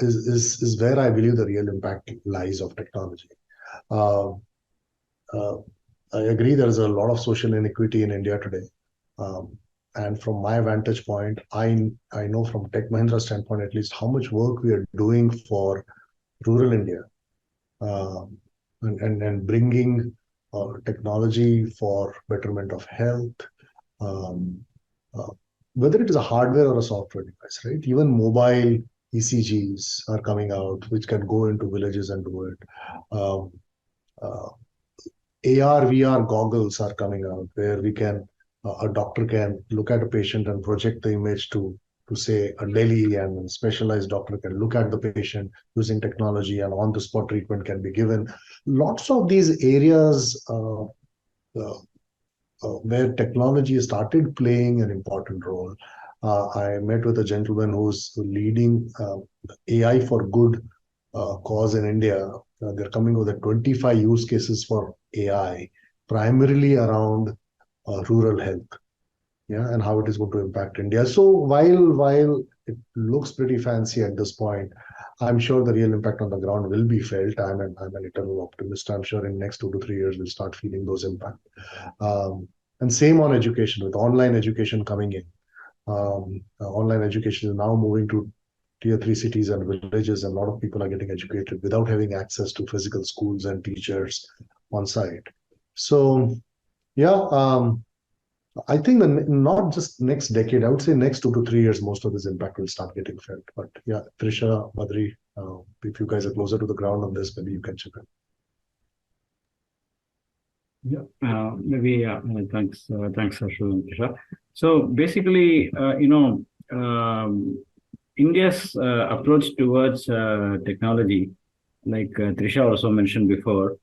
is where I believe the real impact lies of technology. Uh, I agree there is a lot of social inequity in India today. And from my vantage point, I know from Tech Mahindra standpoint at least how much work we are doing for rural India and bringing technology for betterment of health, whether it is a hardware or a software device, right? Even mobile ECGs are coming out, which can go into villages and do it. AR, VR goggles are coming out where we can, a doctor can look at a patient and project the image to say a Delhi, and a specialized doctor can look at the patient using technology and on the spot treatment can be given. Lots of these areas where technology started playing an important role. I met with a gentleman who's leading AI for good cause in India. They're coming with 25 use cases for AI, primarily around rural health, and how it is going to impact India. So while it looks pretty fancy at this point, I'm sure the real impact on the ground will be felt. I'm an eternal optimist. I'm sure in next 2 to 3 years we'll start feeling those impacts. And same on education, with online education coming in. Online education is now moving to tier 3 cities and villages, and a lot of people are getting educated without having access to physical schools and teachers on site. So, I think not just next decade, I would say next 2 to 3 years, most of this impact will start getting felt. But yeah, Trisha, Badri, if you guys are closer to the ground on this, maybe you can chip in. Yeah, maybe thanks, Harshul and Trisha. So basically, India's approach towards technology, like Trisha also mentioned before,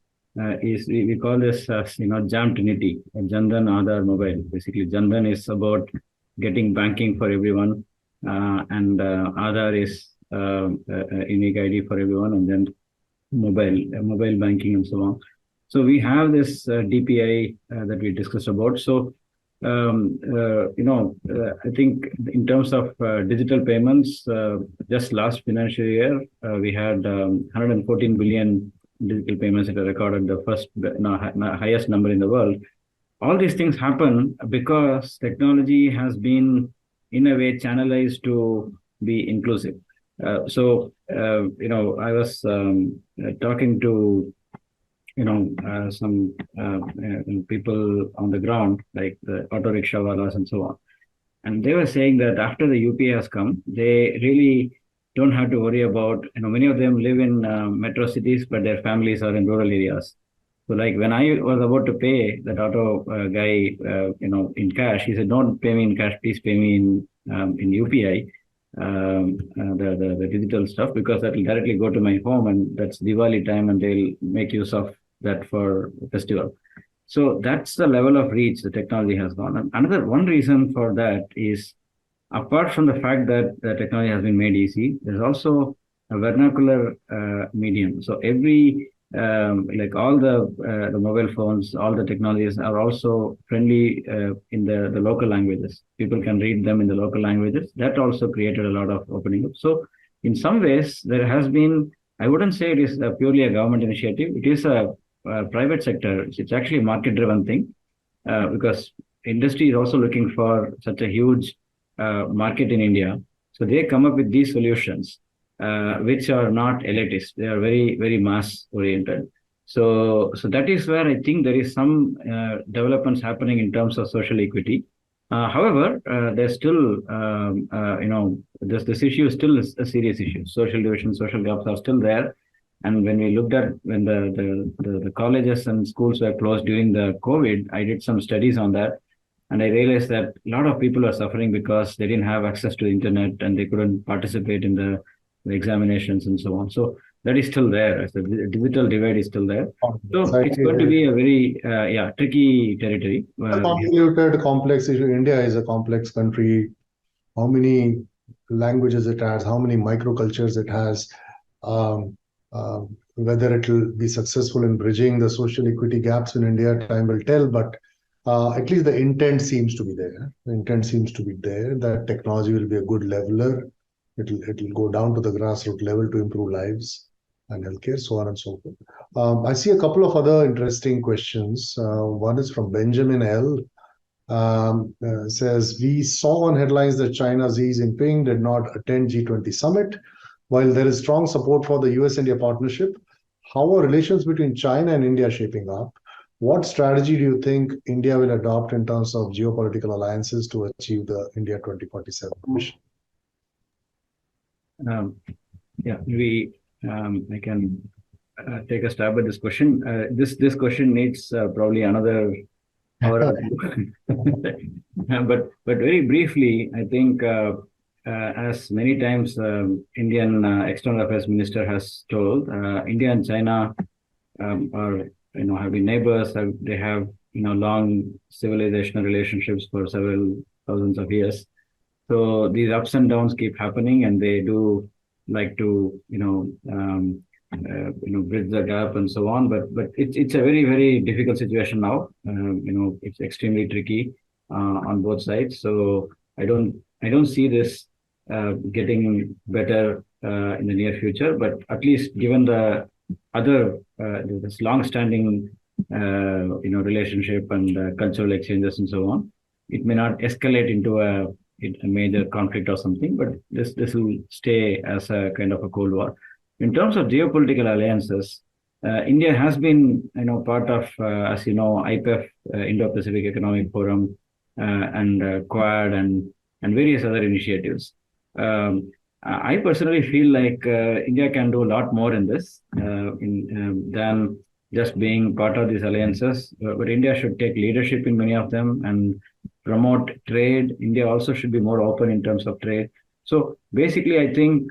is we call this as Jam Trinity, Jan Dhan, Aadhaar, Mobile. Basically, Jan Dhan is about getting banking for everyone, and Aadhaar is a unique ID for everyone, and then mobile banking and so on. So we have this DPI that we discussed about. So I think in terms of digital payments, just last financial year we had 114 billion digital payments that are recorded, the first highest number in the world. All these things happen because technology has been in a way channelized to be inclusive. I was talking to some people on the ground, like the auto rickshaw wallahs and so on. And they were saying that after the UPI has come, they really don't have to worry about, many of them live in metro cities, but their families are in rural areas. So like when I was about to pay that auto guy, in cash, he said, don't pay me in cash, please pay me in UPI, the digital stuff, because that will directly go to my home, and that's Diwali time and they'll make use of that for festival. So that's the level of reach the technology has gone. And another one reason for that is, apart from the fact that the technology has been made easy, there's also a vernacular medium. So every like all the mobile phones, all the technologies are also friendly in the local languages. People can read them in the local languages. That also created a lot of opening up. So in some ways, there has been, I wouldn't say it is purely a government initiative. It is a private sector. It's actually a market-driven thing because industry is also looking for such a huge market in India. So they come up with these solutions, which are not elitist. They are very, very mass-oriented. So that is where I think there is some developments happening in terms of social equity. However, there's still, this issue is still a serious issue. Social division, social gaps are still there. And when we looked at when the colleges and schools were closed during the COVID, I did some studies on that. And I realized that a lot of people are suffering because they didn't have access to the internet and they couldn't participate in the examinations and so on. So that is still there. The digital divide is still there. So it's going to be a very tricky territory. A complicated, complex issue. India is a complex country. How many languages it has, how many microcultures it has. Whether it will be successful in bridging the social equity gaps in India, time will tell, but at least the intent seems to be there. The intent seems to be there that technology will be a good leveler. It'll go down to the grassroots level to improve lives and healthcare, so on and so forth. I see a couple of other interesting questions. One is from Benjamin L. Says, we saw on headlines that China's Xi Jinping did not attend G20 summit. While there is strong support for the US-India partnership, how are relations between China and India shaping up? What strategy do you think India will adopt in terms of geopolitical alliances to achieve the India 2047 mission? Maybe I can take a stab at this question. This question needs probably another hour. But very briefly, I think as many times Indian External Affairs Minister has told, India and China are have been neighbors. They have long civilizational relationships for several thousands of years. So these ups and downs keep happening, and they do like to bridge the gap and so on. But it's a very, very difficult situation now. It's extremely tricky on both sides. So I don't see this getting better in the near future. But at least given the other this long-standing relationship and cultural exchanges and so on, it may not escalate into a major conflict or something. But this will stay as a kind of a Cold War. In terms of geopolitical alliances, India has been, part of, as you know, IPEF, Indo-Pacific Economic Forum, and Quad, and various other initiatives. I personally feel like India can do a lot more in this than just being part of these alliances. But India should take leadership in many of them and promote trade. India also should be more open in terms of trade. So basically, I think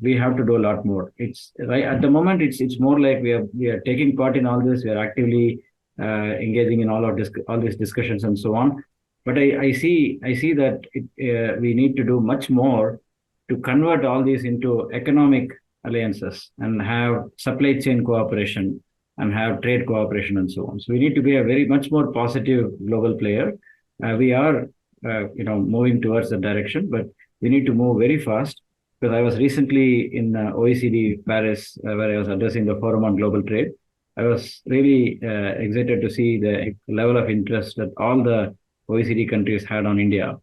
we have to do a lot more. It's right at the moment. It's more like we are taking part in all this. We are actively engaging in all these discussions and so on. But I see that we need to do much more to convert all these into economic alliances and have supply chain cooperation and have trade cooperation and so on. So we need to be a very much more positive global player. We are moving towards that direction, but we need to move very fast. Because I was recently in OECD Paris, where I was addressing the Forum on Global Trade. I was really excited to see the level of interest that all the OECD countries had on India.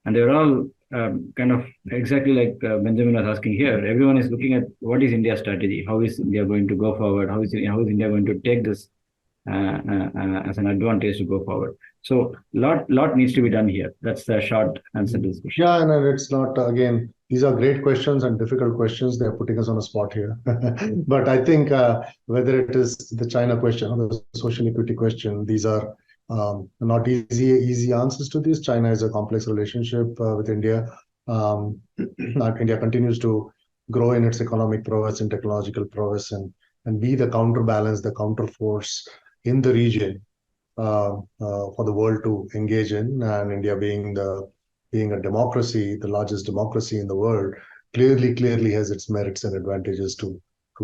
And they were all kind of exactly like Benjamin was asking here. Everyone is looking at what is India's strategy? How is India going to go forward? How is India going to take this as an advantage to go forward? So lot needs to be done here. That's the short answer to this question. Yeah, and it's not, again, these are great questions and difficult questions. They're putting us on a spot here. But I think whether it is the China question or the social equity question, these are not easy answers to this. China is a complex relationship with India. India continues to grow in its economic prowess and technological prowess and be the counterbalance, the counterforce in the region for the world to engage in. And India being a democracy, the largest democracy in the world, clearly has its merits and advantages to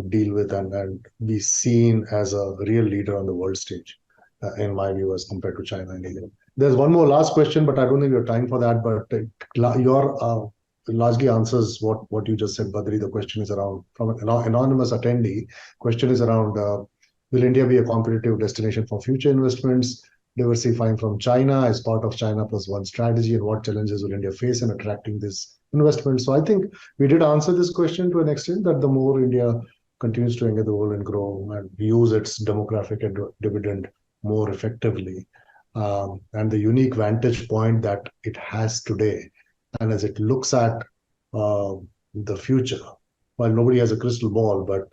deal with and be seen as a real leader on the world stage. In my view, as compared to China and India. There's one more last question, but I don't think we have time for that. But your largely answers what you just said, Badri. The question is around, from an anonymous attendee, question is around, will India be a competitive destination for future investments, diversifying from China as part of China Plus One strategy, and what challenges will India face in attracting this investment? So I think we did answer this question to an extent, that the more India continues to engage the world and grow and use its demographic dividend more effectively, and the unique vantage point that it has today, and as it looks at the future, while nobody has a crystal ball, but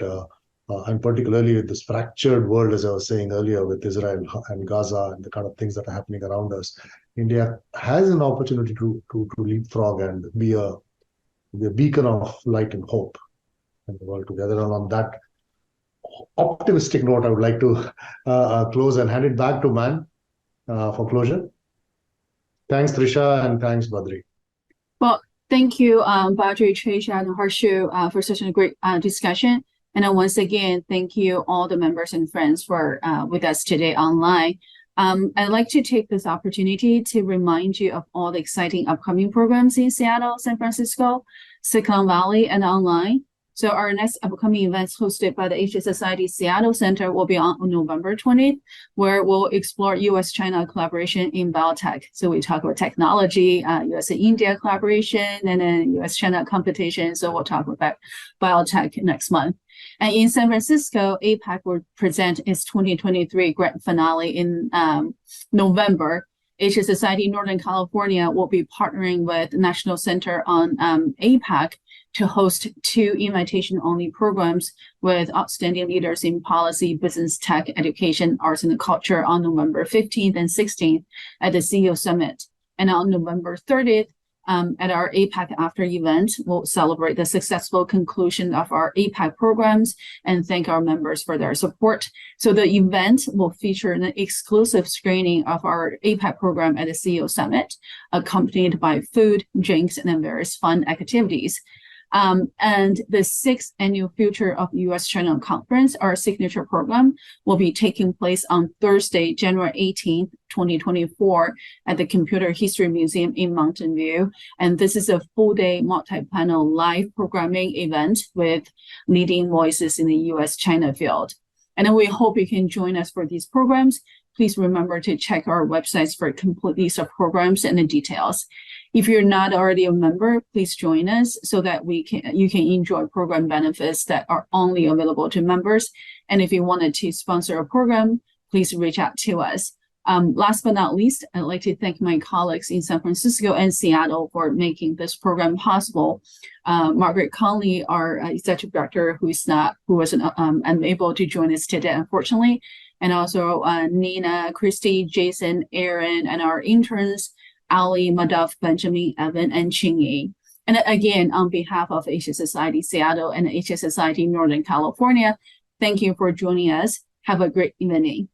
and particularly with this fractured world, as I was saying earlier, with Israel and Gaza and the kind of things that are happening around us, India has an opportunity to leapfrog and be a beacon of light and hope in the world together. And on that optimistic note, I would like to close and hand it back to Man for closure. Thanks, Trisha, and thanks, Badri. Well, thank you, Badri, Trisha, and Harshul for such a great discussion. And then once again, thank you all the members and friends for with us today online. I'd like to take this opportunity to remind you of all the exciting upcoming programs in Seattle, San Francisco, Silicon Valley, and online. So our next upcoming events hosted by the Asia Society Seattle Center will be on November 20th, where we'll explore U.S.-China collaboration in biotech. So we talk about technology, U.S. and India collaboration, and then U.S.-China competition. So we'll talk about biotech next month. And in San Francisco, APAC will present its 2023 grand finale in November. Asia Society Northern California will be partnering with National Center on APAC to host 2 invitation-only programs with outstanding leaders in policy, business, tech, education, arts, and culture on November 15th and 16th at the CEO Summit. And on November 30th, at our APAC After event, we'll celebrate the successful conclusion of our APAC programs and thank our members for their support. So the event will feature an exclusive screening of our APAC program at the CEO Summit, accompanied by food, drinks, and then various fun activities. And the 6th annual Future of U.S.-China Conference, our signature program, will be taking place on Thursday, January 18th, 2024 at the Computer History Museum in Mountain View. And this is a full-day multi-panel live programming event with leading voices in the U.S.-China field. And then we hope you can join us for these programs. Please remember to check our websites for a complete list of programs and the details. If you're not already a member, please join us so that you can enjoy program benefits that are only available to members. And if you wanted to sponsor a program, please reach out to us. Last but not least, I'd like to thank my colleagues in San Francisco and Seattle for making this program possible. Margaret Conley, our executive director, who was unable to join us today, unfortunately, and also Nina, Christy, Jason, Aaron, and our interns, Ali, Madhav, Benjamin, Evan, and Qingyi. And again, on behalf of Asia Society Seattle and Asia Society Northern California, thank you for joining us. Have a great evening.